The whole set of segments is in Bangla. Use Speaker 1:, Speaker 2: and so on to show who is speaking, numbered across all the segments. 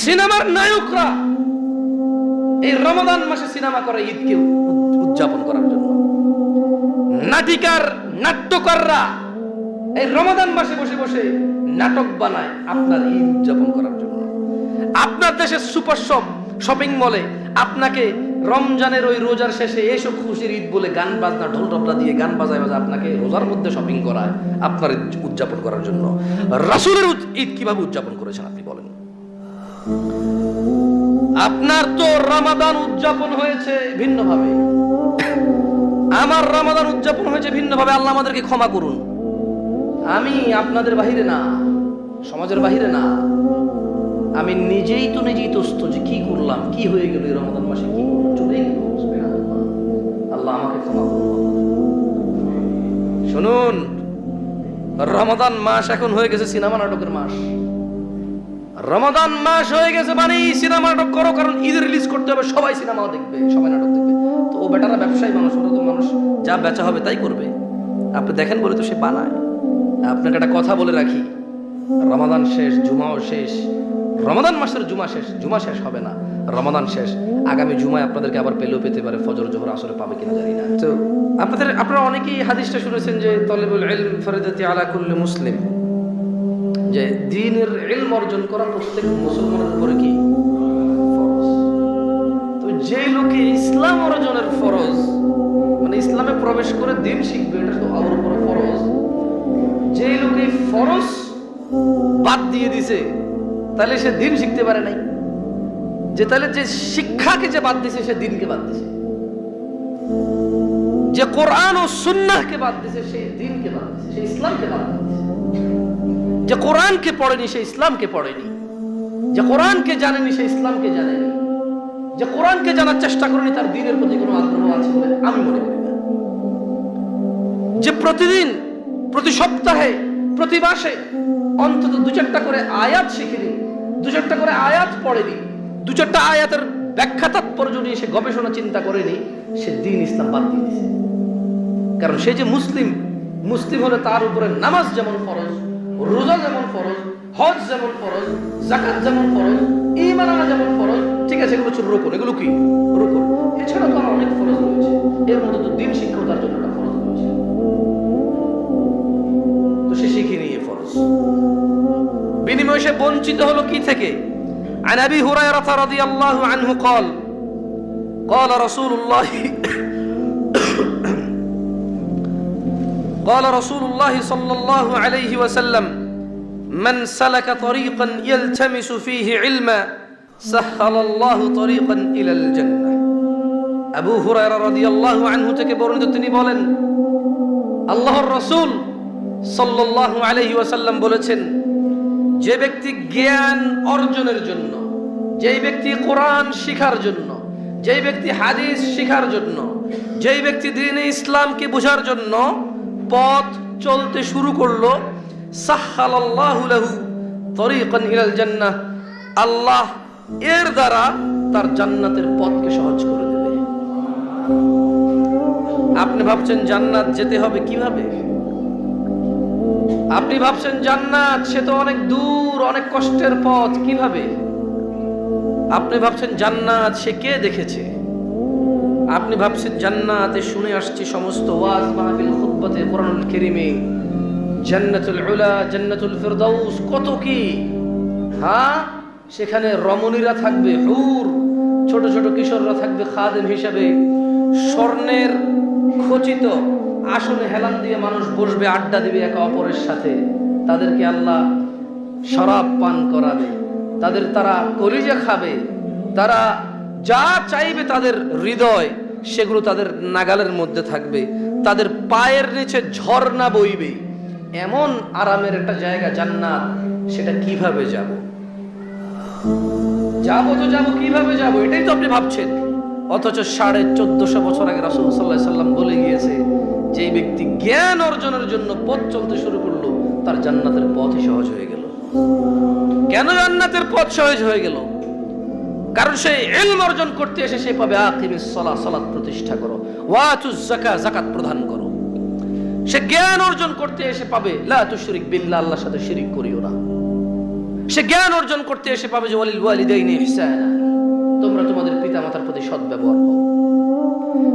Speaker 1: সিনেমার নায়করা এই রমাদান মাসে সিনেমা করে ঈদকে উদযাপন করার জন্য। নাটিকার নাট্যকাররা এই রমাদান মাসে বসে বসে নাটক বানায় আপনার ঈদ উদযাপন করার জন্য। আপনার দেশের সুপার শপিং মলে আপনাকে রমজানের ওই রোজার শেষে এসব খুশির ঈদ বলে গান বাজনা ঢোল ঢপলা দিয়ে গান বাজায় আপনাকে রোজার মধ্যে শপিং করায় আপনার উদযাপন করার জন্য। রাসূলের ঈদ কিভাবে উদযাপন করেছেন আপনি বলেন? আপনার তো রমাদান উদযাপন হয়েছে ভিন্নভাবে, আমার রমাদান উদযাপন হয়েছে ভিন্নভাবে। আল্লাহ আমাদেরকে ক্ষমা করুন। আমি আপনাদের বাহিরে না, সমাজের বাহিরে না, আমি নিজেই তস্ত যে কি করলাম, কি হয়ে গেল এই রমাদান মাসে, কি চলে গেল। আল্লাহ আমাকে ক্ষমা করুন। শুনুন, রমাদান মাস এখন হয়ে গেছে সিনেমা নাটকের মাস। রমাদান মাস হয়ে গেছে মানে সিনেমা নাটক করো, কারণ ঈদের রিলিজ করতে হবে, সবাই সিনেমা দেখবে, সবাই নাটক দেখবে। তো ও বেটারা ব্যবসায়ী মানুষ, ওরা তো মানুষ যা বেচা হবে তাই করবে। আপনি দেখেন বলে তো সে বানায়। আপনাকে একটা কথা বলে রাখি, রমাদান শেষ, জুমাও শেষ। রমাদান মাসের জুমা শেষ হবে না, রমাদান শেষ। আগামী জুমায় আপনাদেরকে আবার পেলেও পেতে পারে, ফজর জোহর আসরে পাবে কিনা জানি না। তো আপনারা অনেকেই হাদিসটা শুনেছেন যে তলেবুল ইলম ফরিদাতি আলা কুল্লি মুসলিম, যে দ্বীনের ইলম অর্জন করা প্রত্যেক মুসলমানের উপরে কি ফরজ। তো যে লোকে ইসলাম অর্জনের ফরজ, মানে ইসলামে প্রবেশ করে দ্বীন শিখবে, এটা তো আমার উপরে ফরজ। যে লোকে ফরজ বাদ দিয়ে দিছে তাহলে সে দ্বীন শিখতে পারে নাই। তাহলে যে শিক্ষাকে যে বাদ দিছে সে দ্বীনকে বাদ দিছে। যে কোরআন ও সুন্নাহকে বাদ দিছে সে দ্বীনকে বাদ দিছে, সে ইসলামকে বাদ দিছে। যে কোরআনকে পড়েনি সে ইসলামকে পড়েনি, যে কোরআনকে জানেনি সে ইসলামকে জানেনি, যে কোরআনকে জানার চেষ্টা করেনি তার দ্বীনের প্রতি কোনো আগ্রহ আছে বলে আমি মনে করি না। যে প্রতিদিন, প্রতি সপ্তাহে, প্রতি মাসে অন্তত 2-4টা করে আয়াত শিখেনি, 2-4টা করে আয়াত পড়েনি, 2-4টা আয়াতের ব্যাখ্যা তাৎপর্য নিয়ে সে গবেষণা চিন্তা করেনি, সে দ্বীন ইসলাম বাদ দিয়ে দিয়েছে। কারণ সে যে মুসলিম হলে তার উপরে নামাজ যেমন ফরজ, রোজা যেমন ফরজ, হজ যেমন ফরজ, যাকাত যেমন ফরজ, ঈমান আনা যেমন ফরজ। ঠিক আছে, এগুলো ছোট রুকুন, এগুলো কি রুকুন। এছাড়া তো আর অনেক ফরজ রয়েছে, এর মধ্যে তো দ্বীন শিক্ষাও তার জন্য একটা ফরজ রয়েছে। তো সে শিখে নিয়ে ফরজ বিনিময়ে সে বঞ্চিত হলো কি থেকে? عن أبي هريرة رضي الله عنه قال قال رسول الله صلى الله عليه وسلم من سلك طريقا يلتمس فيه علما سهل الله طريقا إلى الجنة। আবু হুরায়রা রাদিয়াল্লাহু আনহু থেকে বর্ণিত, তিনি বলেন আল্লাহর রাসূল সাল্লাল্লাহু আলাইহি ওয়াসাল্লাম বলেছেন, যে ব্যক্তি জ্ঞান অর্জনের জন্য, যেই ব্যক্তি কোরআন শিখার জন্য, যেই ব্যক্তি হাদিস শিখার জন্য, যেই ব্যক্তি দ্বীনে ইসলামকে বোঝার জন্য পথ চলতে শুরু করলো, সাহহালাল্লাহু লাহু তরিকান ইলাল জান্নাহ, আল্লাহ এর দ্বারা তার জান্নাতের পথকে সহজ করে দেবে। আপনি ভাবছেন জান্নাত যেতে হবে কিভাবে? আপনি ভাবছেন জান্নাত সে তো অনেক দূর, অনেক কষ্টের পথ, কিভাবে? আপনি ভাবছেন জান্নাত সে কে দেখেছে? আপনি ভাবছেন জান্নাতে শুনে আসছি সমস্ত ওয়াজ মাহফিল খুতবাতে কোরআনুল কারীমে, জান্নাতুল উলা, জান্নাতুল ফিরদাউস, কত কি। হ্যাঁ, সেখানে রমণীরা থাকবে, হুর, ছোট ছোট কিশোররা থাকবে খাদেম হিসাবে, স্বর্ণের খচিত আসনে হেলান দিয়ে মানুষ বসবে, আড্ডা দিবে একে অপরের সাথে, তাদেরকে আল্লাহ শরাব পান করাবে, তারা কলিজা খাবে, তারা যা চাইবে তাদের হৃদয় সেগুলো তাদের নাগালের মধ্যে থাকবে, তাদের পায়ের নিচে ঝর্ণা বইবে। এমন আরামের একটা জায়গা জান্নাত, সেটা কিভাবে যাব কিভাবে যাব, এটাই তো আপনি ভাবছেন। অথচ 1450 বছর আগে রাসূল সাল্লাল্লাহু আলাইহি সাল্লাম বলে গিয়েছে, যে ব্যক্তি জ্ঞান অর্জনের জন্য পথ চলতে শুরু করলো তার জান্নাতের পথই সহজ হয়ে গেল। কেন জান্নাতের পথ সহজ হয়ে গেল? কারণ সে ইলম অর্জন করতে এসে সে পাবে আকিমিস সালাহ, সালাত প্রতিষ্ঠা করো, ওয়াতুজ যাকাত, যাকাত প্রদান করো। সে জ্ঞান অর্জন করতে এসে পাবে লা তুশরিক বিল্লাহ, আল্লাহর সাথে শিরিক করিও না। সে জ্ঞান অর্জন করতে এসে পাবে যে ওয়ালিল ওয়ালিদাইনি ইহসানা, তোমরা তোমাদের পিতামাতার প্রতি সদ্ব্যবহার করো।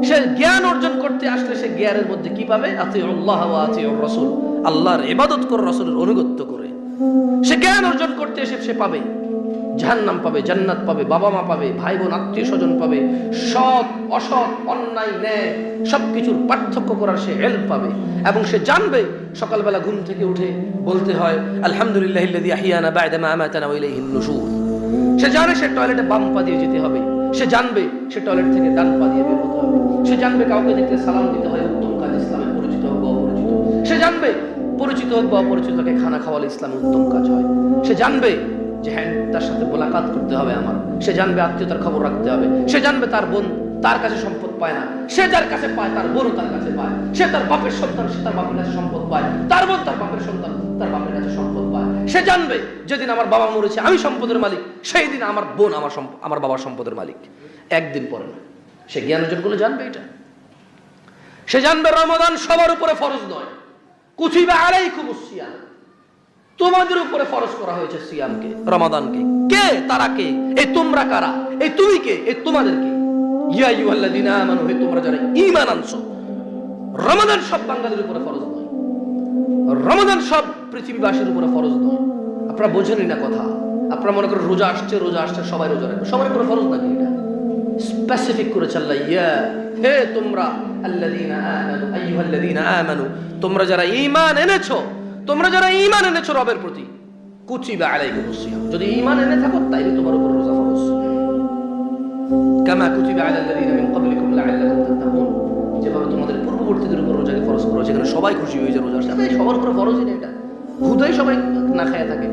Speaker 1: সে জ্ঞান অর্জন করতে আসলে সে জ্ঞানের মধ্যে কি পাবে? আতিউল্লাহ ওয়া আতিউর রাসূল, আল্লাহর ইবাদত করে, রাসূলের অনুগত্য করে। সে জ্ঞান অর্জন করতে এসে সে পাবে জাহান্নাম পাবে, জান্নাত পাবে, বাবা মা পাবে, ভাই বোন আত্মীয় স্বজন পাবে, সৎ অসৎ অন্যায় ন্যায় সবকিছুর পার্থক্য করার সে ইলম পাবে। এবং সে জানবে সকালবেলা ঘুম থেকে উঠে বলতে হয় আলহামদুলিল্লাহিল্লাযী আহইয়ানা বা'দা মা আমাতানা ওয়া ইলাইহিন নুশুর। সে জানে সে টয়লেটে বাম পা দিয়ে যেতে হবে, সে জানবে সে টয়লেট থেকে ডান পা দিয়ে বের হতে হবে, সে জানবে কাউকে দেখলে সালাম দিতে হয়, উত্তম কাজ ইসলামে পরিচিত হোক বা অপরিচিত, সে জানবে পরিচিত হোক বা অপরিচিতকে খানা খাওয়ালে ইসলামে উত্তম কাজ হয়, সে জানবে যে হ্যাঁ তার সাথে মোলাকাত করতে হবে আমার, সে জানবে আত্মীয়তার খবর রাখতে হবে, সে জানবে তার বোন তার কাছে সম্পদ পায় না, সে যার কাছে পায় তার বোনও তার কাছে পায়, সে তার বাপের সন্তান সে তার বাপের কাছে সম্পদ পায়, তার বোন তার বাপের সন্তান তার বাপের কাছে সম্পদ পায়। সে জানবে যেদিন আমার বাবা মরেছে আমি সম্পদের মালিক, সেই দিন আমার বোন আমার বাবার সম্পদের মালিক, একদিন পরে না। সে জ্ঞান অর্জন করলে জানবে এটা। সে জানবে রমাদান সবার উপরে ফরজ নয়, কুতিবা আলাইকুমুস সিয়াম, তোমাদের উপরে ফরজ করা হয়েছে সিয়ামকে, রমাদানকে। কে? তারা কে? এই তোমরা কারা? এই তুমি কে? এই তোমাদের কে? ইয়া আইয়ুহাল্লাযীনা আমানু, হে তোমরা যারা ঈমান আনছো। রমাদান সব বাঙালির উপরে ফরজ নয়, রমাদান সব পৃথিবীবাসীর উপরে ফরজ নয়। আপনারা বোঝেনই না কথা। আপনারা মনে করেন রোজা আসছে সবাই রোজা রাখবে, সবার উপরে ফরজ নাকি? এটা স্পেসিফিক করেছে আল্লাহ, ইয়া হে তোমরা আল্লাযীনা আমানু আইয়ুহাল্লাযীনা আমানু, তোমরা যারা ঈমান এনেছো, তোমরা যারা ঈমান এনেছো রবের প্রতি, কুতিবা আলাইকুমুস সিয়াম, যদি ঈমান এনে থাকো তাইলে তোমার উপর রোজা ফরজ। কামা কুতিবা আলাল লাযীনা মিন ক্বাবলিকুম লাআল্লাকুম তাত্তাকুন, যেভাবে তোমাদের পূর্ববর্তীদের উপর রোজাকে ফরজ করা, যেখানে সবাই খুশি হয়ে যায় রোজা আসছে। সবার উপরে ফরজই না এটা, হুদাই সবাই না খায়া থাকে,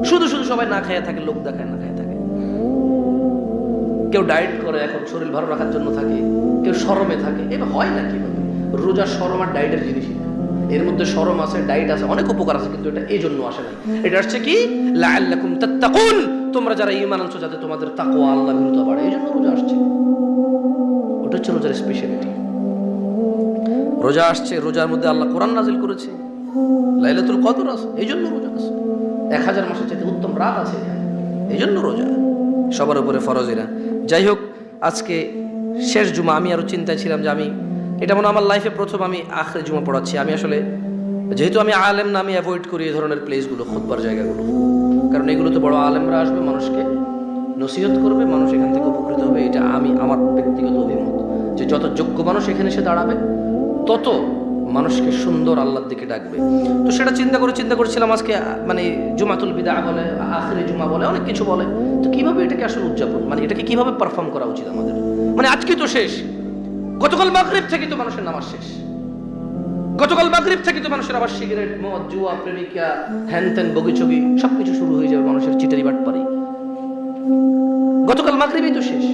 Speaker 1: শুধু সবাই না খায়া থাকে, লোক দেখায় না খায়া থাকে। কেউ ডায়েট করে এখন শরীর ভালো রাখার জন্য থাকে, কেউ শরমে থাকে। এটা হয় না কিভাবে? রোজা শরম আর ডায়েটের জিনিসই না, এর মধ্যে শরম আছে, ডায়েট আছে, অনেক উপকার আছে, কিন্তু এটা এই জন্য আসে নাই। এটা আসছে কি? লাআল্লাকুম তাত্তাকুন, তোমরা যারা ঈমান আনছো যাতে তোমাদের তাকওয়া আল্লাহ ভীরুতা বাড়ে, এই জন্য রোজা আসছে। ওটা হচ্ছে রোজার স্পেশালিটি। রোজা আসছে, রোজার মধ্যে আল্লাহ কোরআন নাজিল করেছে, লাইলাতুল কদর আছে, এই জন্য রোজা আছে। 1000 মাসের চাইতে উত্তম রাত আছে এখানে, এই জন্য রোজা। সবার উপরে ফরজ এরা। যাই হোক, আজকে শেষ জুমা। আমি আরো চিন্তায় ছিলাম যে এটা মনে আমার লাইফে প্রথম আমি আখরে জুমা পড়াচ্ছি। আমি আসলে যেহেতু আমি আলেম না, আমি অ্যাভয়েড করি এই ধরনের প্লেসগুলো, খুতবার জায়গাগুলো, কারণ এগুলোতে বড় আলেমরা আসবে, মানুষকে নসিহত করবে, মানুষ এখান থেকে উপকৃত হবে। এটা আমার ব্যক্তিগত অভিমত, যে যত যোগ্য মানুষ এখানে এসে দাঁড়াবে তত মানুষকে সুন্দর আল্লাহর দিকে ডাকবে। তো সেটা চিন্তা করছিলাম আজকে, মানে জুমাতুল বিদা বলে, আখেরি জুমা বলে, অনেক কিছু বলে। তো কিভাবে এটাকে আসলে উদযাপন, মানে এটাকে কিভাবে পারফর্ম করা উচিত আমাদের? মানে আজকে তো শেষ, গতকাল মাগরিব থেকে তো মানুষের নামাজ শেষ, গতকাল মাগরিব থেকে তো মানুষের আবার সিগারেট, মদ, জুয়া, প্রেমিকা, হ্যান ত্যান, বগিচগি সবকিছু শুরু হয়ে যাবে, মানুষের চিটারি বাটপারি। গতকাল মাগরিবই তো শেষ।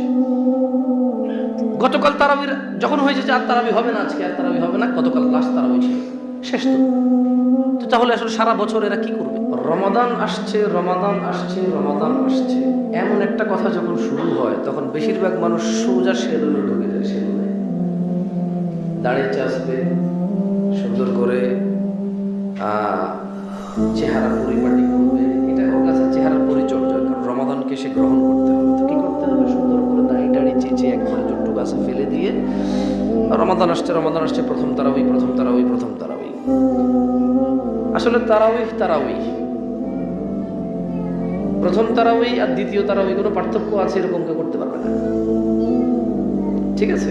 Speaker 1: গতকাল তারাবির যখন হয়েছে যে আর তারাবি হবে না, আজকে আর তারাবি হবে না, গতকাল লাস্ট তারাবি ছিল, শেষ তো। তাহলে আসলে সারা বছর এরা কি করবে? রমাদান আসছে, এমন একটা কথা যখন শুরু হয় তখন বেশিরভাগ মানুষ সোজা সেলুনে ঢুকে যায়। সেলুনে দাড়ি চাষবে, সুন্দর করে চেহারা পরিপাটি করবে, এটা ওর কাছে চেহারার পরিচর্যা। কারণ রমাদানকে সে গ্রহণ করতে হবে, তো কি করতে হবে? সুন্দর করে দাড়ি চেঁচে একবারে জুট্টু গাছে ফেলে দিয়ে রমাদান আসছে, প্রথম তারাবি। আসলে তারাবি প্রথম তারাবি আর দ্বিতীয় তারাবি কোনো পার্থক্য আছে এরকম কেউ করতে পারবে না, ঠিক আছে?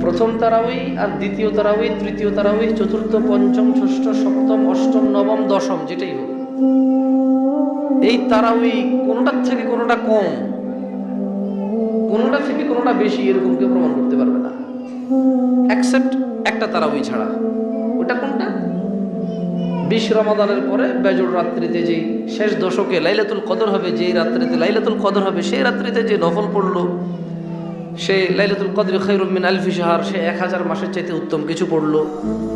Speaker 1: প্রথম তারাবি আর দ্বিতীয় তারাবি, তৃতীয় তারাবি, চতুর্থ, পঞ্চম, ষষ্ঠ, সপ্তম, অষ্টম, নবম, দশম, যেটাই হোক, এই তারাবি কোনোটার থেকে কোনোটা কম, কোনোটা থেকে কোনোটা বেশি, এরকম কেউ প্রমাণ করতে পারবে না, এক্সেপ্ট একটা তারাবি ছাড়া। ওটা কোনটা? 20 রমাদানের পরে বেজর রাত্রিতে, যেই শেষ দশকে লাইলাতুল কদর হবে, যেই রাত্রিতে লাইলাতুল কদর হবে, সেই রাত্রিতে যে নফল পড়লো, সে লাইলাতুল কদর খায়রুম মিন আলফি শাহর, সে 1000 মাসের চাইতে উত্তম কিছু পড়লো।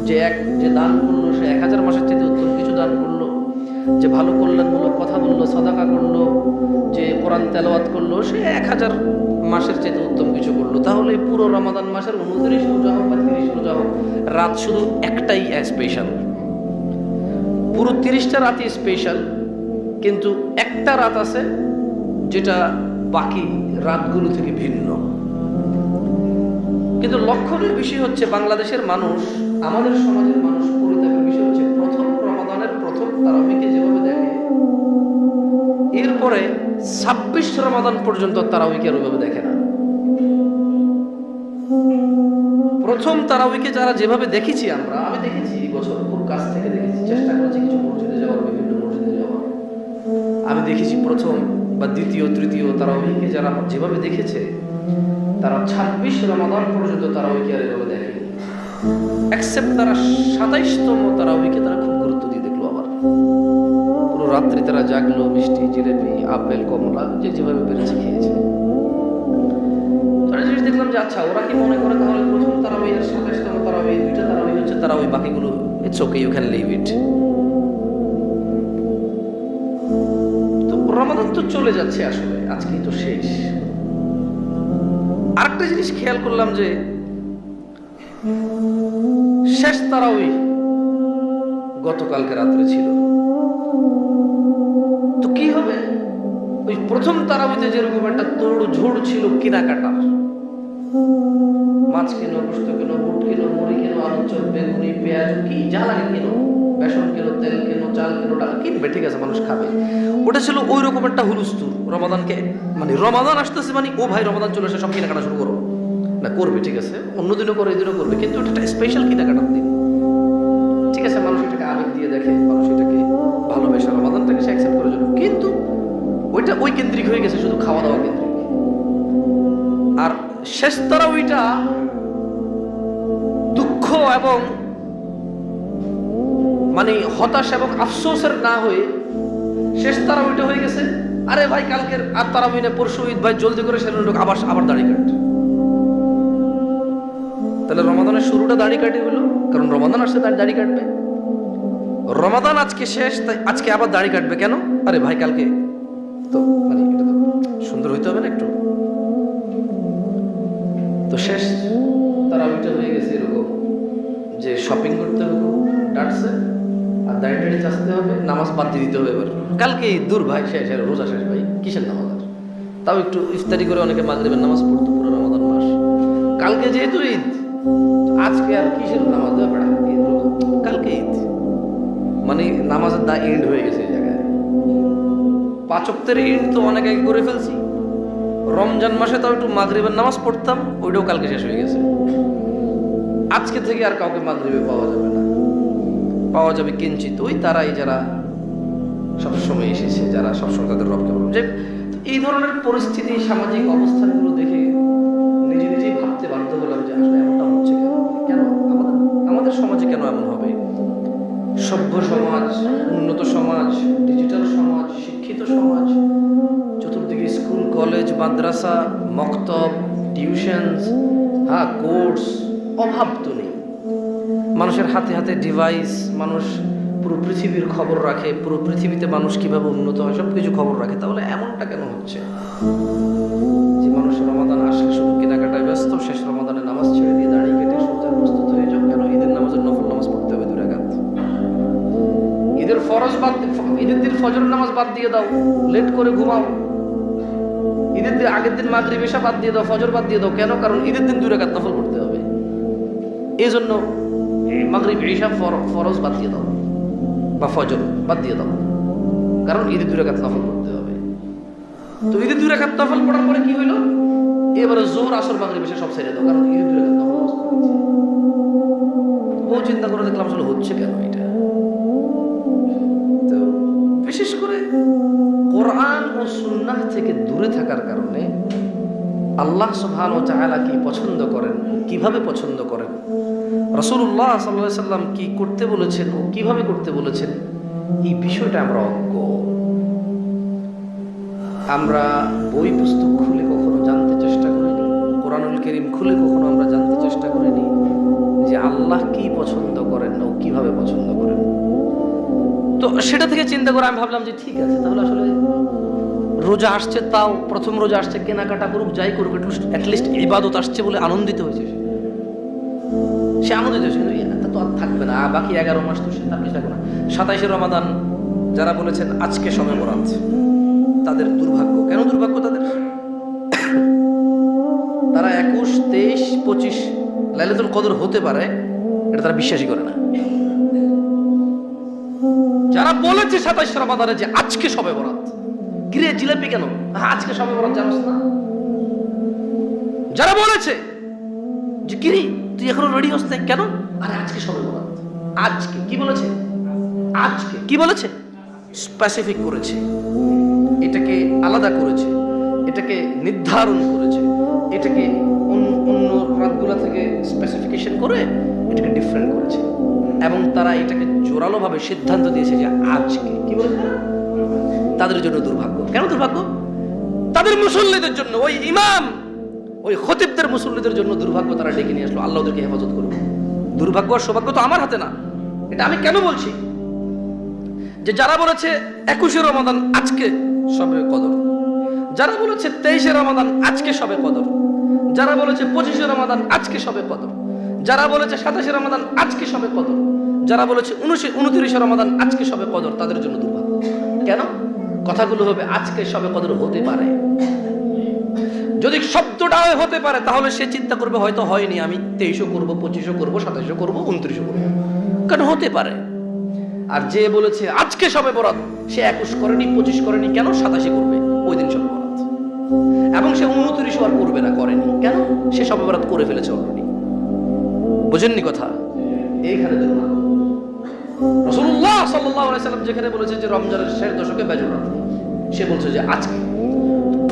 Speaker 1: যে দান করলো, সে 1000 মাসের চাইতে উত্তম কিছু দান করলো। যে ভালো কল্যাণমূলক কথা বললো, সাদাকা করলো, যে কোরআন তেলাওয়াত করলো, সে 1000 মাসের চাইতে উত্তম কিছু করলো। তাহলে পুরো রমাদান মাসের 29 রোজা হোক বা 30 রোজা হোক, রাত শুধু একটাই স্পেশাল। পুরো 30টা রাতই স্পেশাল, কিন্তু একটা রাত আছে যেটা বাকি রাতগুলো থেকে ভিন্ন। কিন্তু লক্ষণের বিষয় হচ্ছে বাংলাদেশের মানুষ, আমাদের সমাজের মানুষ পরিতাপের বিষয় হচ্ছে প্রথম রমাদানের প্রথম তারাবিকে যেভাবে দেখে, এরপরে 26 রমাদান পর্যন্ত তারাবিকে আর ওইভাবে দেখে না। প্রথম তারাবিকে যারা যেভাবে দেখেছি আমি দেখেছি বছর খুব কাছ থেকে দেখেছি, চেষ্টা করেছি কিছু মসজিদে যাওয়ার, বিভিন্ন মসজিদে যাওয়ার। আমি দেখেছি প্রথম বা দ্বিতীয় তৃতীয় তারাবিকে যারা যেভাবে দেখেছে, তারা 26 রমাদান পর্যন্ত তারাবিকে আর এভাবে দেখে, এক্সেপ্ট তারা 27তম তারাবিকে তারা খুব গুরুত্ব দিয়ে দেখলো। আবার পুরো রাত্রি তারা জাগলো, মিষ্টি, জিলেবি, আপেল, কমলা যেভাবে পেরেছে খেয়েছে। জিনিস দেখলাম যে আচ্ছা, ওরা কি মনে করে তাহলে প্রথম তারাবি আর 27তম তারাবি, দুইটা তারাবি হচ্ছে তারাবি, বাকিগুলো it's okay, you can leave it. তো রমাদান তো চলে যাচ্ছে, আসলে আজকেই তো শেষ। আরেকটা জিনিস খেয়াল করলাম যে শেষ তারাবি গতকালকে রাত্রে ছিল। তো কি হবে, ওই প্রথম তারাবিতে যেরকম একটা তোড় ঝোড় ছিল কেনাকাটার, মাছ কেনো, গোস্ত কেনো, বুট কেনো, মুড়ি কেনো, আলু চপ, বেগুনি, পেঁয়াজ, কি যা লাগে কেনো, বেসন কেনো, তেল কেনো, চাল কেনো, ডাল কিনবে, ঠিক আছে, মানুষ খাবে। ওটা ছিল ওই রকম একটা হুলস্থুল। রমাদানকে মানে রমাদান আসতেছে মানে ও ভাই রমাদান চলে আসে, সব কেনাকাটা শুরু করো, না করবে, ঠিক আছে, অন্যদিনও করে, এদিনও করবে, কিন্তু এটা একটা স্পেশাল কেনাকাটার দিন, ঠিক আছে। মানুষ এটাকে আবেগ দিয়ে দেখে, মানুষ এটাকে ভালোবাসে, রমাদানটাকে সে অ্যাকসেপ্ট করার জন্য, কিন্তু ওইটা ওই কেন্দ্রিক হয়ে গেছে, শুধু খাওয়া দাওয়া কেন্দ্রিক। আর শেষ তারাবিটা দুঃখ এবং মানে হতাশ এবং আফসোসের না হয়ে শেষ তারাবিটা হয়ে গেছে, আরে ভাই কালকের আর তারাবি না, পরশু ঈদ, ভাই জলদি করে সেরে লোক আবার দাড়ি কাট। তাহলে রমাদানের শুরুটা দাড়ি কাটি হলো, কারণ রমাদান আসছে তার দাড়ি কাটবে। রমাদান আজকে শেষ, তাই আজকে আবার দাড়ি কাটবে কেন? আরে ভাই কালকে তো মানে এটা তো সুন্দর হইতে হবে না একটু। তো শেষ তারাবিটা হয়ে গেছে এরকম যে শপিং করতে হবে, ডাটছে, আর দাঁড়িয়ে চাষতে হবে, নামাজ বাদ দিয়ে দিতে হবে। এবার কালকে দূর ভাই, শেষ, রোজা শেষ ভাই, কিসের নামাজ আর? তাও একটু ইফতারি করে অনেকে মাগরিবের নামাজ পড়তো পুরো রমাদান মাস। কালকে যেহেতু ঈদ, আজকে আর কিসের নামাজ দেওয়া বেড়া, কালকে ঈদ, মানে নামাজের দা এন্ড হয়ে গেছে এই জায়গায়। 5 ওয়াক্তের এন্ড তো অনেক আগে করে ফেলছি। রমজান মাসে তাও একটু মাগরিবের নামাজ পড়তাম, ওইটাও কালকে শেষ হয়ে গেছে। আজকে থেকে আর কাউকে মাগরিবে পাওয়া যাবে না, পাওয়া যাবে কিঞ্চিত ওই তারাই যারা সবসময় এসেছে, যারা সবসময় তাদের রবকে বলবে। যে এই ধরনের পরিস্থিতি, সামাজিক অবস্থানগুলো দেখে নিজেই ভাবতে বাধ্য হলাম যে আসলে এমনটা হচ্ছে কেন আমাদের সমাজে কেন এমন হবে? সভ্য সমাজ, উন্নত সমাজ, ডিজিটাল সমাজ, শিক্ষিত সমাজ, চতুর্দিকে স্কুল, কলেজ, মাদ্রাসা, মক্তব, টিউশনস, কোর্স, অভাব তো নেই। মানুষের হাতে হাতে ডিভাইস, মানুষ পুরো পৃথিবীর খবর রাখে, পুরো পৃথিবীতে মানুষ কিভাবে উন্নত হয় সবকিছু খবর রাখে। তাহলে এমনটা কেন হচ্ছে যে মানুষ রমাদান আসলে শুধু কেনাকাটায় ব্যস্ত, শেষ রমাদানে নামাজ ছেড়ে দিয়ে দাঁড়িয়ে কেটে সোজার প্রস্তুত হয়ে যাও? কেন ঈদের নামাজের নফল নামাজ পড়তে হবে 2 রাকাত? ঈদের ফরজ বাদ, ঈদের দিন ফজর নামাজ বাদ দিয়ে দাও, লেট করে ঘুমাও। ঈদের দিন আগের দিন মাগরিব এশা বাদ দিয়ে দাও, ফজর বাদ দিয়ে দাও। কেন? কারণ ঈদের দিন 2 রাকাত নফল পড়তে হবে। এই জন্য মাগরিব এশা ফরজ বাদ দিয়ে দাও বা ফজর বাদ দিয়ে দাও, কারণ ঈদের 2 রাকাত নফল পড়তে হবে। তো ঈদের 2 রাকাত নফল পড়ার পরে কি হইলো? এবারে জোহর, আসর, মাগরিব এশা সব ছেড়ে দাও, কারণ ঈদের 2 রাকাত নফল নামাজ পড়েছি। ও চিন্তা করে দেখলাম আসলে হচ্ছে কেন এটা। তো বিশেষ করে কোরআন ও সুন্নাহ থেকে দূরে থাকার কারণে আল্লাহ সুবহানাহু ওয়া তাআলা কি পছন্দ করেন, কিভাবে পছন্দ করেন, রাসূলুল্লাহ সাল্লাল্লাহু আলাইহি সাল্লাম কি করতে বলেছেন ও কিভাবে করতে বলেছেন, এই বিষয়টা আমরা অজ্ঞ। আমরা বই পুস্তক খুলে কখনো জানতে চেষ্টা করিনি, কোরআনুল কারীম খুলে কখনো আমরা জানতে চেষ্টা করিনি যে আল্লাহ কি পছন্দ করেন ও কিভাবে পছন্দ করেন। তো সেটা থেকে চিন্তা করে আমি ভাবলাম যে ঠিক আছে, তাহলে আসলে রোজা আসছে, তাও প্রথম রোজা আসছে, কেনাকাটা করুক, যাই করুক, একটু অ্যাটলিস্ট ইবাদত আসছে বলে আনন্দিত হয়েছে, সে আনন্দিত হয়েছে। কিন্তু তো আর থাকবে না, বাকি 11 মাস তো সে তার কিছু থাকবে না। 27শে রমাদান যারা বলেছেন আজকে শবে বরাত, তাদের দুর্ভাগ্য। কেন দুর্ভাগ্য তাদের? তারা 21, 23, 25 লাইলাতুল কদর হতে পারে এটা তারা বিশ্বাসই করে না। যারা বলেছে 27 রমাদানে যে আজকে শবে বরাত, কিরে জিলাপি কেন, আজকে শবে বরাত জানোস না? যারা বলেছে যে কিরে তুই এখনো রেডি হস না কেন, আরে আজকে শবে বরাত, আজকে কি বলেছে, আজকে কি বলেছে, স্পেসিফিক করেছে, এটাকে আলাদা করেছে, এটাকে নির্ধারণ করেছে, এটাকে অন্য রাতগুলা থেকে স্পেসিফিকেশন করে এটাকে ডিফারেন্ট করেছে, এবং তারা এটাকে জোরালোভাবে সিদ্ধান্ত দিয়েছে যে আজকে কি বলেছে। তাদের জন্য দুর্ভাগ্য। কেন দুর্ভাগ্য? তাদের মুসল্লিদের জন্য, ওই ইমাম ওই খতিবদের মুসল্লিদের জন্য দুর্ভাগ্য। তারা ডেকে নিয়ে আসলো, আল্লাহ ওদেরকে হেফাজত করবে। দুর্ভাগ্য আর সৌভাগ্য তো আমার হাতে না। এটা আমি কেন বলছি? যে যারা বলেছে 21শে রমাদান আজকে শবে কদর, যারা বলেছে 23শে রমাদান আজকে শবে কদর, যারা বলেছে 25শে রমাদান আজকে শবে কদর, যারা বলেছে 27শে রমাদান আজকে শবে কদর, যারা বলেছে 29শে রমাদান আজকে শবে কদর, তাদের জন্য দুর্ভাগ্য। কেন? কথাগুলো হবে আজকে শবে কদর হতে পারে। যদি শব্দটা হতে পারে তাহলে সে চিন্তা করবে হয়তো হয়নি, আমি 23শও করবো, 25শও করবো, 27শও করবো, 29শও করবো, কারণ হতে পারে। আর যে বলেছে আজকে শবে বরাত, সে 21 করেনি, 25 করেনি, কেন 27 করবে, ওই দিন শবে বরাত। এবং সে 29 আর করবে না, করেনি, কেন? সে শবে বরাত করে ফেলেছে অলরেডি। বুঝেননি কথা? এইখানে দুর্ভাগ্য। রাসূলুল্লাহ সাল্লাল্লাহু আলাইহি সাল্লাম যেখানে বলেছে যে রমজানের শেষ দশকে বেজর রাত, সে বলছে যে আজকে।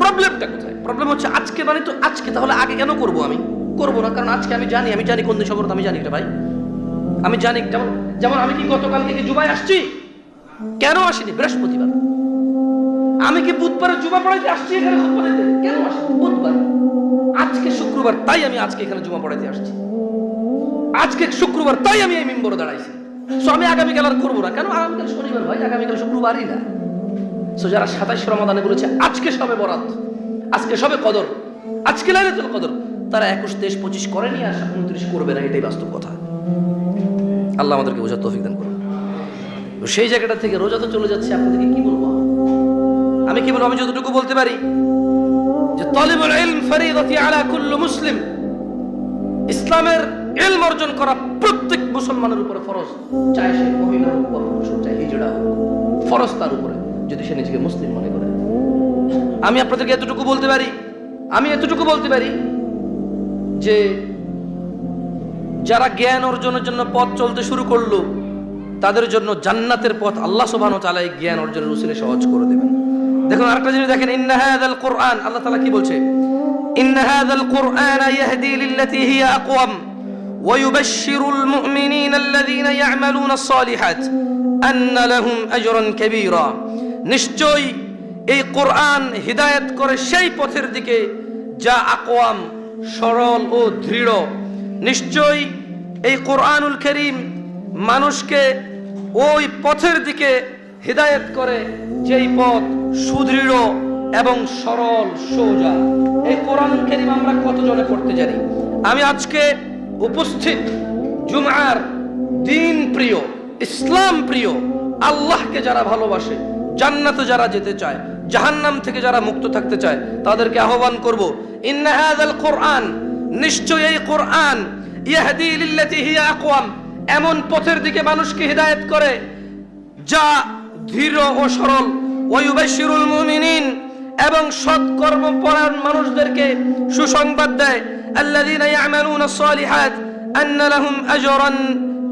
Speaker 1: প্রবলেমটা কোথায়? প্রবলেম হচ্ছে আজকে মানে তো আজকে, তাহলে আগে কেন করব? আমি করব না, কারণ আজকে আমি জানি কোন দিন শবে বরাত, আমি জানি এটা ভাই, আমি জানি। যেমন আমি কি গতকাল থেকে জুমায় আসছি? কেন আসিনি? বৃহস্পতিবার। আমি কি বুধবারে জুমা পড়াইতে আসছি এখানে খুতবা দিতে? কেন আসি? বুধবার। আজকে শুক্রবার, তাই আমি আজকে এখানে জুমা পড়াইতে আসছি। আজকে শুক্রবার, তাই আমি এই মিম্বরে দাঁড়াইছি। সো আমি আগামীকাল আর করবো না, কেন? আগামীকাল শনিবার ভাই, আগামীকাল শুক্রবারই না। সো যারা 27 রমাদানে বলেছে আজকে শবে বরাত, আজকে শবে কদর, আজকে লাইলাতুল কদর, তারা 21, 23, 25 করেনি, আর 29 করবে না। এটাই বাস্তব কথা। আল্লাহ আমাদেরকে বোঝার তৌফিক দান করুন। সেই জায়গাটা থেকে রোজা তো চলে যাচ্ছে, আপনাদেরকে কি বলবো? আমি কি বলবো? আমি যতটুকু বলতে পারি যে তালিবুল ইলম ফরিদাতি আলা কুল্লি মুসলিম, ইসলামের ইলম অর্জন করা প্রত্যেক মুসলমানের উপরে ফরজ, চাই সে মহিলা হোক বা পুরুষ হোক, চাই হিজড়া হোক, ফরজ তার উপরে, যদি সে নিজেকে মুসলিম মনে করে। আমি আপনাদেরকে এতটুকু বলতে পারি যে যারা জ্ঞান অর্জনের জন্য পথ চলতে শুরু করলো, তাদের জন্য জান্নাতের পথ আল্লাহ সুবহানাহু ওয়া তাআলা জ্ঞান অর্জনের উসিলে সহজ করে দেবেন। দেখুন আরেকটা জিনিস দেখেন, ইন্না হাযাল কুরআন, আল্লাহ তাআলা কি বলছে? ইন্না হাযাল কুরআন ইয়াহদি লিল্লাতী হিয়া আকওয়াম ওয়া ইউবাশশিরুল মুমিনিনা আল্লাযীনা ইয়া'মালুনাস সালিহাত আন্না লাহুম আজরান কাবীরা। নিশ্চয়ই এই কোরআন হিদায়াত করে সেই পথের দিকে যা আকওয়াম, সরল ও দৃঢ়। নিশ্চয়ই এই কোরআনুল কারীম মানুষকে ওই পথের দিকে হিদায়াত করে যেই পথ সুদৃঢ় এবং সরল সোজা। এই কোরআনুল কারীম আমরা কতজনে পড়তে জানি? আমি আজকে উপস্থিত জুমআর দিন প্রিয়, ইসলাম প্রিয়, আল্লাহকে যারা ভালোবাসে, জান্নাতে যারা যেতে চায়, জাহান্নাম থেকে যারা মুক্ত থাকতে চায়, তাদেরকে আহ্বান করব, ইন্না হাযাল কুরআন, নিশ্চয়ই এই কোরআন, ইয়াহদি লিল্লাতী হিয়া আকওয়াম, এমন পথের দিকে মানুষকে হিদায়াত করে যা দৃঢ় ও সরল, ওয়া ইউবাশশিরুল মুমিনিন, এবং সৎকর্মপরায়ণ মানুষদেরকে সুসংবাদ দেয়, আল্লাযীনা ইয়া'মালুনাস সালিহাত আন্না লাহুম আজরান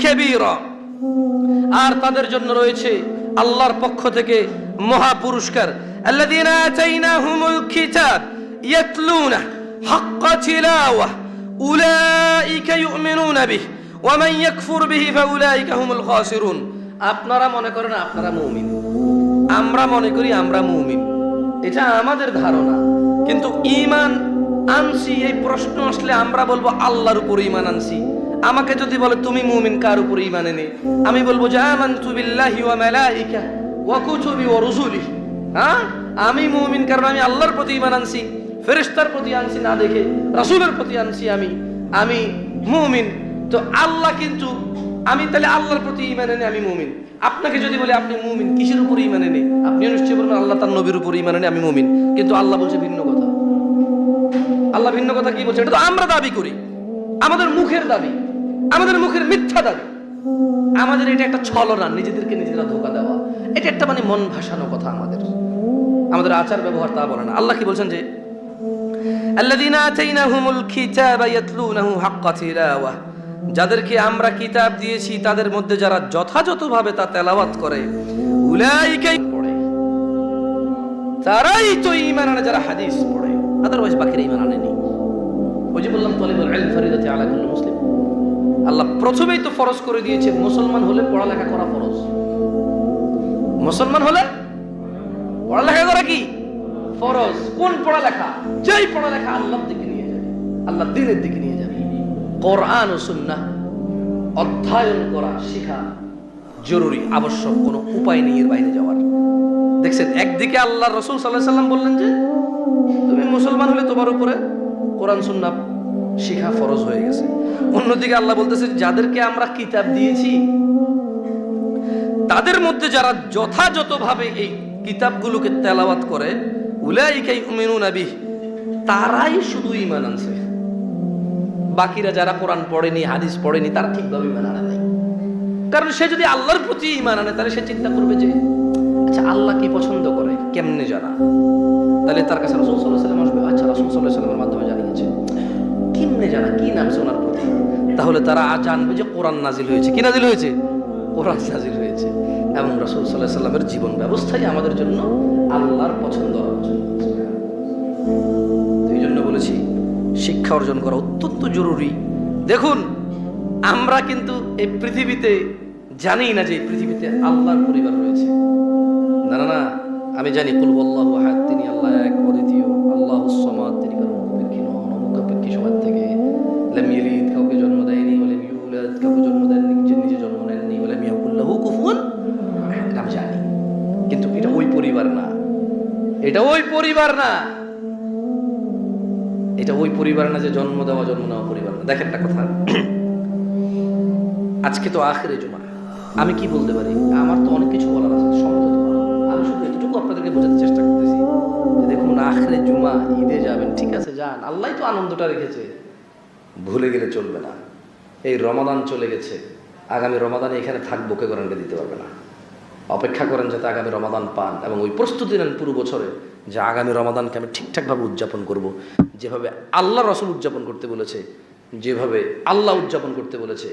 Speaker 1: কাবীরা, আর তাদের জন্য রয়েছে আল্লাহর পক্ষ থেকে মহা পুরস্কার। আল্লাযীনা আতাইনাহুমুল কিতাব ইয়াতলুনা হাক্কা তিলাওয়াহ উলাইকা ইউমিনুনা বিহি ওয়া মান ইয়াকফুর বিহি ফাউলাইকা হুমুল খাসিরুন। আপনারা মনে করেন আপনারা মুমিন, আমরা মনে করি আমরা মুমিন, এটা আমাদের ধারণা। কিন্তু ঈমান আনছি, এই প্রশ্ন আসলে আমরা বলবো আল্লাহর উপর ঈমান আনছি। আমাকে যদি বলে তুমি মুমিন, কার উপর ঈমান এনে? আমি বলবো যে আমানতু বিল্লাহি ওয়া মালাইকা ওয়া কুতুবি ওয়া রুসুলিহি। হ্যাঁ, আমি মুমিন কারণ আমি আল্লাহর প্রতি ঈমান আনছি, ফেরেশতার প্রতি আনছি না দেখে, রাসূলের প্রতি আনছি, আমি মুমিন। তো আল্লাহ কিন্তু আমি তাহলে আল্লাহর প্রতি ঈমান এনে আমি মুমিন। আপনাকে যদি বলি আপনি মুমিন, কিসের উপর ঈমান এনে? আপনিও নিশ্চয়ই বলবেন আল্লাহ তার নবীর উপর ঈমান এনে আমি মুমিন। কিন্তু আল্লাহ বলছে ভিন্ন কথা। আল্লাহ ভিন্ন কথা কি বলছে? এটা তো আমরা দাবি করি, আমাদের মুখের দাবি, আমাদের মুখের মিথ্যা দাবি, আমাদের এটা একটা ছলনা, নিজেদেরকে নিজেরা ধোঁকা দেওয়া। এটা একটা মানে মন ভাসানো কথা, আমাদের আচার ব্যবহার তা বলে না। আল্লাহ কি বলছেন যে আল্লাযীনা আতাইনাহুমুল কিতাবা ইয়াতলুনাহু হাক্কা তিলাওয়াহ, যাদেরকে আমরা কিতাব দিয়েছি তাদের মধ্যে যারা যথাযথভাবে তা তেলাওয়াত করে, উলাইকাই পড়ে, তারাই তো ঈমান আনে যারা হাদিস পড়ে, আদারওয়াইজ বাকিরা ঈমান আনেনি। ওই যে বললাম তালিবুল ইলম ফরিদাতি আলা কুল্লি মুসলিম। আল্লাহ প্রথমেই তো ফরজ করে দিয়েছে মুসলমান হলে পড়ালেখা করা ফরজ। মুসলমান হলে পড়ালেখা করা কি ফরজ। কোন পড়ালেখা? যেই পড়ালেখা আল্লাহর দিকে নিয়ে যাবে, আল্লাহর দ্বীনের দিকে নিয়ে যাবে। কোরআন ও সুন্নাহ অধ্যয়ন করা, শেখা জরুরি, আবশ্যক, কোনো উপায় নেই এর বাইরে যাওয়ার। দেখছেন, একদিকে আল্লাহ রাসূল সাল্লাল্লাহু আলাইহি সাল্লাম বললেন যে তুমি মুসলমান হলে তোমার উপরে কোরআন সুন্নাহ শেখা ফরজ হয়ে গেছে। অন্যদিকে আল্লাহ বলতেছে যাদেরকে আমরা কিতাব দিয়েছি তাদের মধ্যে যারা যথাযথভাবে এই কিতাবগুলোকে তেলাওয়াত করে, উলাইকা ইউমিনুনা বিহি, তারাই শুধু ঈমান আনছে। বাকিরা যারা কোরআন পড়েনি, হাদিস পড়েনি, তারা ঠিকভাবে ঈমান আনে নাই। কারণ সে যদি আল্লাহর প্রতি ঈমান আনে তাহলে সে চিন্তা করবে যে আচ্ছা আল্লাহ কি পছন্দ করে, কেমনে জানা? তাহলে তার কাছে রাসূল সাল্লাল্লাহু আলাইহি ওয়াসাল্লাম আসবে, আচ্ছা রাসূল সাল্লাল্লাহু আলাইহি ওয়াসাল্লামের মাধ্যমে জানিয়েছে, কেমনে জানা, কি নাম ওনার প্রতি? তাহলে তারা জানবে যে কোরআন নাজিল হয়েছে। কি নাজিল হয়েছে? কোরআন নাজিল হয়েছে। এবং রাসূল সাল্লাল্লাহু আলাইহি ওয়াসাল্লামের জীবন ব্যবস্থাই আমাদের জন্য আল্লাহর পছন্দ। এই জন্য বলেছি শিক্ষা অর্জন করা অত্যন্ত জরুরি। দেখুন, আমরা কিন্তু এই পৃথিবীতে জানি না যে এই পৃথিবীতে আল্লাহর পরিবার রয়েছে। না না না, আমি জানি কুল হুয়াল্লাহু আহাদ, তিনি আল্লাহ এক, অদ্বিতীয়, আল্লাহুস সামাদ, তিনি কারো মুখাপেক্ষী নন, অমুখাপেক্ষী সবার থেকে। লাম ইয়ালিদ, কাউকে জন্ম দেয়নি, ওয়ালাম ইউলাদ, কাউকে জন্ম দেননি, নিজে জন্ম নেননি, ওয়ালাম ইয়াকুল লাহু কুফুয়ান আহাদ। আমি জানি, কিন্তু এটা ওই পরিবার না, এটা ওই পরিবার না, এটা ওই পরিবার না যে জন্ম দেওয়া জন্ম নেওয়া পরিবার না। দেখেন একটা কথা, আজকে তো আখিরে জুমা, আমি কি বলতে পারি? আমার তো অনেক কিছু বলার আছে, সময় তো কম। আমি শুধু এতটুকু আপনাদেরকে বোঝাতে চেষ্টা করতেছি যে দেখুন, আখিরে জুমা, ঈদে যাবেন, ঠিক আছে যান, আল্লাহ তো আনন্দটা রেখেছে, ভুলে গেলে চলবে না। এই রমাদান চলে গেছে, আগামী রমাদানে এখানে থাকবো, কে কোরআনকে দিতে পারবে না। অপেক্ষা করেন যাতে আগামী রমাদান পান, এবং ওই প্রস্তুতি নেন পুরো বছরে যে আগামী রমাদানকে আমি ঠিকঠাকভাবে উদযাপন করব, যেভাবে আল্লাহ রাসূল উদযাপন করতে বলেছে, যেভাবে আল্লাহ উদযাপন করতে বলেছে।